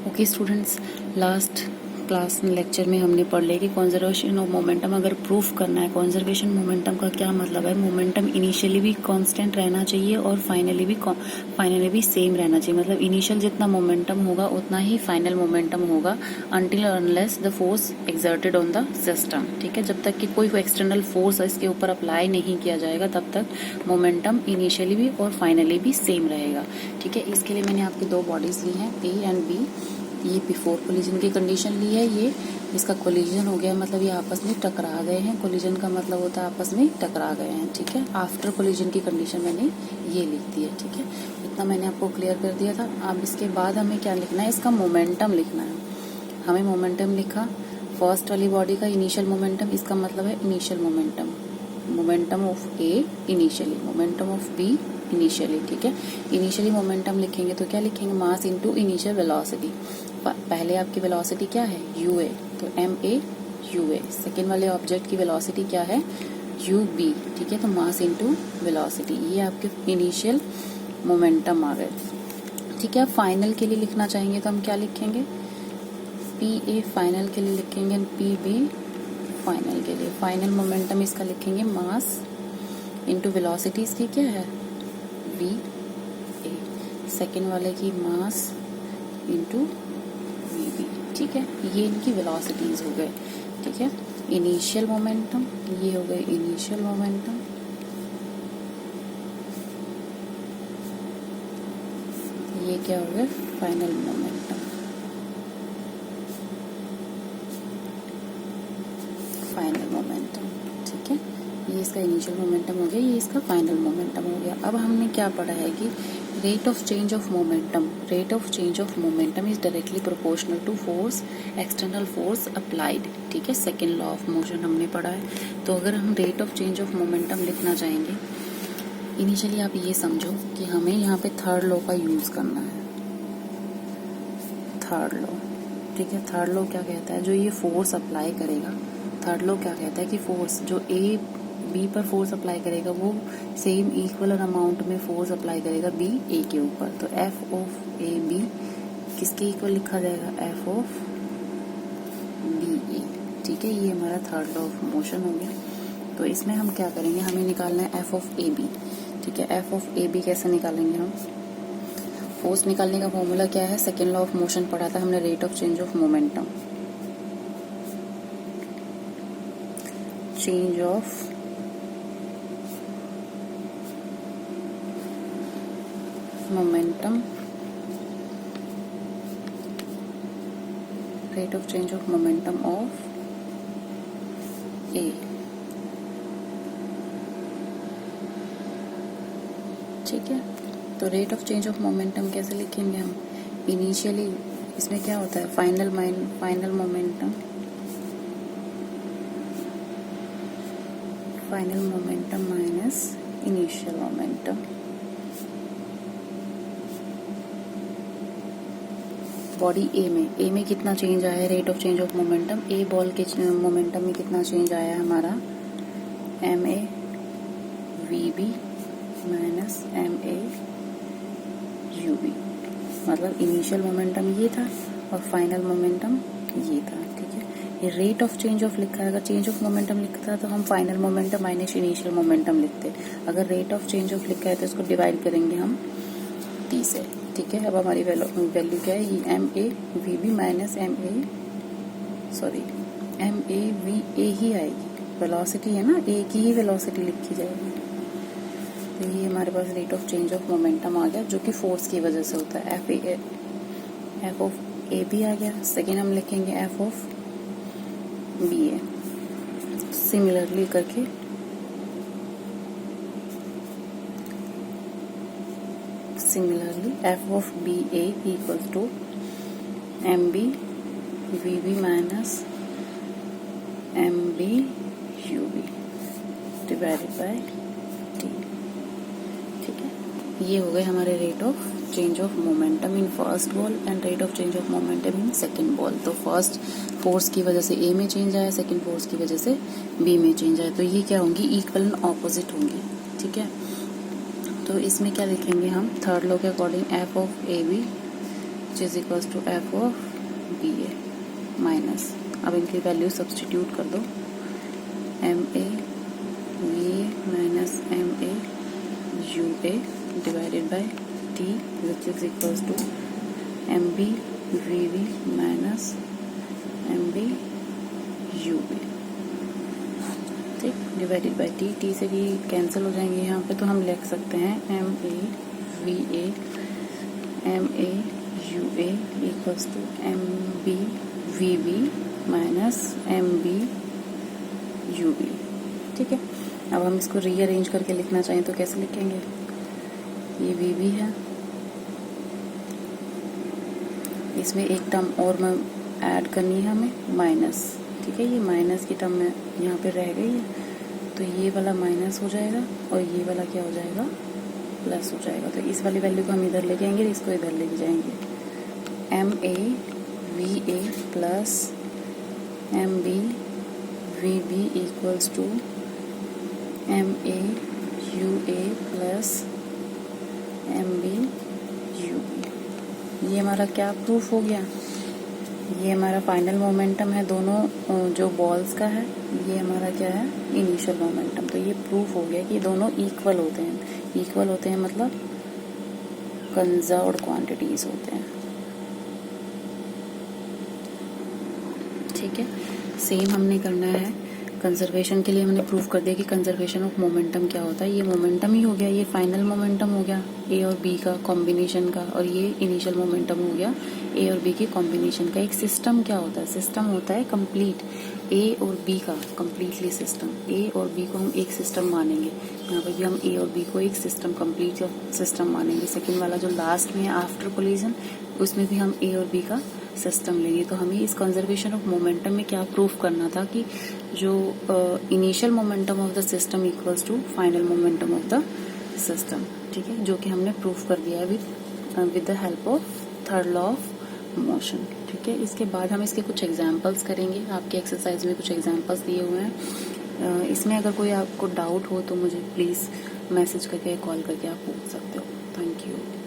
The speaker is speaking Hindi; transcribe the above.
Okay students, last class lecture में हमने पढ़ लिया कि कंजर्वेशन ऑफ मोमेंटम अगर प्रूफ करना है, कंजर्वेशन मोमेंटम का क्या मतलब है। मोमेंटम इनिशियली भी कांस्टेंट रहना चाहिए और फाइनली भी सेम रहना चाहिए। मतलब इनिशियल जितना मोमेंटम होगा उतना ही फाइनल मोमेंटम होगा until unless the force exerted on the system. ठीक है, जब तक कि कोई एक्सटर्नल फोर्स इसके ऊपर अप्लाई नहीं किया जाएगा तब तक मोमेंटम इनिशियली भी और फाइनली भी सेम रहेगा। ठीक है, इसके लिए मैंने आपकी दो बॉडीज ली हैं, ए एंड बी। ये बिफोर कोलिजन की कंडीशन ली है, ये इसका कोलिजन हो गया, मतलब ये आपस में टकरा गए हैं। कोलिजन का मतलब होता है आपस में टकरा गए हैं। ठीक है, आफ्टर कोलिजन की कंडीशन मैंने ये लिख दी है। ठीक है, इतना मैंने आपको क्लियर कर दिया था। अब इसके बाद हमें क्या लिखना है, इसका मोमेंटम लिखना है। हमें मोमेंटम लिखा, फर्स्ट वाली बॉडी का इनिशियल मोमेंटम, इसका मतलब है initial momentum, momentum of A initially, momentum of B initially. ठीक है, इनिशियली मोमेंटम लिखेंगे तो क्या लिखेंगे, मास इनटू इनिशियल वेलोसिटी। पहले आपकी वेलोसिटी क्या है, यू ए, तो m A u A. Second वाले ऑब्जेक्ट की वेलोसिटी क्या है, यू बी। ठीक है, तो मास इनटू वेलोसिटी, ये आपके इनिशियल मोमेंटम आ गए। ठीक है, फाइनल के लिए लिखना चाहेंगे तो हम क्या लिखेंगे, पी ए फाइनल के लिए लिखेंगे, पी बी फाइनल के लिए। फाइनल मोमेंटम इसका लिखेंगे मास इनटू वेलोसिटी, इसकी क्या है, वी ए। सेकेंड वाले की मास इनटू वी बी। ठीक है, ये इनकी वेलोसिटीज हो गए। ठीक है, इनिशियल मोमेंटम, ये हो गए इनिशियल मोमेंटम, ये क्या हो गया, फाइनल मोमेंटम, फाइनल मोमेंटम। ठीक है, ये इसका इनिशियल मोमेंटम हो गया, ये इसका फाइनल मोमेंटम हो गया। अब हमने क्या पढ़ा है कि rate of change of momentum, rate of change of momentum is directly proportional to force, external force applied. ठीक है, सेकेंड लॉ ऑफ मोशन हमने पढ़ा है। तो अगर हम rate of change of momentum लिखना चाहेंगे, इनिशियली आप ये समझो कि हमें यहाँ पे थर्ड लॉ का यूज करना है, थर्ड लॉ। ठीक है, थर्ड लॉ क्या कहता है, जो ये फोर्स अप्लाई करेगा, थर्ड लॉ क्या कहता है कि फोर्स जो ए बी पर फोर्स अप्लाई करेगा वो सेम इक्वल अमाउंट में फोर्स अप्लाई करेगा बी ए के ऊपर। तो एफ ऑफ ए बी किसके इक्वल लिखा जाएगा, एफ ऑफ बी ए। ठीक है, ये हमारा थर्ड लॉ ऑफ मोशन हो गया। तो इसमें हम क्या करेंगे, हमें निकालना है एफ ऑफ ए बी। ठीक है, एफ ऑफ ए बी कैसे निकालेंगे हम, फोर्स निकालने का फॉर्मूला क्या है, सेकेंड लॉ ऑफ मोशन पढ़ा था हमने, rate of change of momentum, change of momentum, rate of change of momentum of A। ठीक है, तो rate of change of momentum कैसे लिखेंगे हम, इनिशियली इसमें क्या होता है, final momentum, final momentum minus initial momentum. Body A में कितना चेंज आया है, rate of change of momentum, A ball के मोमेंटम में कितना चेंज आया है हमारा, एम ए वी बी माइनस एम ए यू बी। मतलब इनिशियल मोमेंटम ये था और फाइनल मोमेंटम ये था। ठीक है, ये रेट ऑफ चेंज ऑफ लिखा है, अगर चेंज ऑफ मोमेंटम लिखता है तो हम final momentum minus initial momentum लिखते। अगर रेट ऑफ चेंज ऑफ लिखा है तो इसको डिवाइड करेंगे हम टी से। ठीक है, अब हमारी वैल्यू क्या है, m A v B minus m A v a ही आएगी, वेलोसिटी है ना, ए की ही वेलोसिटी लिखी जाएगी। तो ये हमारे पास rate of change of momentum आ गया, जो कि फोर्स की वजह से होता है। एफ ऑफ ए बी आ गया। सेकेंड हम लिखेंगे F of B A, similarly करके F of B A equals to m B v B minus m B u b divided by t. ठीक है, ये हो गए हमारे rate of change of momentum in first ball and rate of change of momentum in second ball. तो फर्स्ट फोर्स की वजह से ए में चेंज आया, सेकेंड फोर्स की वजह से बी में चेंज आया। तो ये क्या होंगी, इक्वल एंड ऑपोजिट होंगी। ठीक है, तो इसमें क्या लिखेंगे हम, थर्ड लॉ के according F of A B which is equals to F of B A minus, अब इनकी वैल्यू सब्सटीट्यूट कर दो, m A v A minus m A u A divided by t which is equals to m B v v minus m B u B, ठीक, डिवाइडेड बाय टी, टी से भी कैंसिल हो जाएंगे यहाँ पे, तो हम लिख सकते हैं m A v A m A u A equals to m B v B minus m B u B, ठीक है। अब हम इसको रीअरेंज करके लिखना चाहें तो कैसे लिखेंगे, ये वी बी है, इसमें एक टर्म और में ऐड करनी है हमें माइनस, ठीक है, ये माइनस की टर्म में यहाँ पे रह गई है, तो ये वाला माइनस हो जाएगा और ये वाला क्या हो जाएगा, प्लस हो जाएगा। तो इस वाली वैल्यू को हम इधर लेके आएंगे, इसको इधर लेके जाएंगे, m A v A plus m B v B equals to m A u A plus m B u B. ये हमारा क्या प्रूफ हो गया, ये हमारा फाइनल मोमेंटम है दोनों जो बॉल्स का है, ये हमारा क्या है इनिशियल मोमेंटम। तो ये प्रूफ हो गया कि दोनों इक्वल होते हैं, इक्वल होते हैं मतलब कंजर्व्ड क्वांटिटीज होते हैं, ठीक है। सेम हमने करना है कंजर्वेशन के लिए, हमने प्रूफ कर दिया कि कंजर्वेशन ऑफ मोमेंटम क्या होता है, ये मोमेंटम ही हो गया, ये फाइनल मोमेंटम हो गया ए और बी का कॉम्बिनेशन का, और ये इनिशियल मोमेंटम हो गया ए और बी की कॉम्बिनेशन का। एक सिस्टम क्या होता है, सिस्टम होता है कंप्लीट ए और बी का कंप्लीटली सिस्टम, ए और बी को हम एक सिस्टम मानेंगे, यहाँ पर भी हम ए और बी को एक सिस्टम कंप्लीट सिस्टम मानेंगे। सेकेंड वाला जो लास्ट में है आफ्टर कोलिजन, उसमें भी हम ए और बी का सिस्टम लेंगे। तो हमें इस कंजर्वेशन ऑफ मोमेंटम में क्या प्रूफ करना था कि जो initial momentum of the system equals to final momentum of the system, ठीक है, जो कि हमने प्रूफ कर दिया with the help of third law of motion, ठीक है। इसके बाद हम इसके कुछ एग्जांपल्स करेंगे, आपके एक्सरसाइज में कुछ एग्जांपल्स दिए हुए हैं, इसमें अगर कोई आपको डाउट हो तो मुझे प्लीज मैसेज करके कॉल करके आप पूछ सकते हो। Thank you.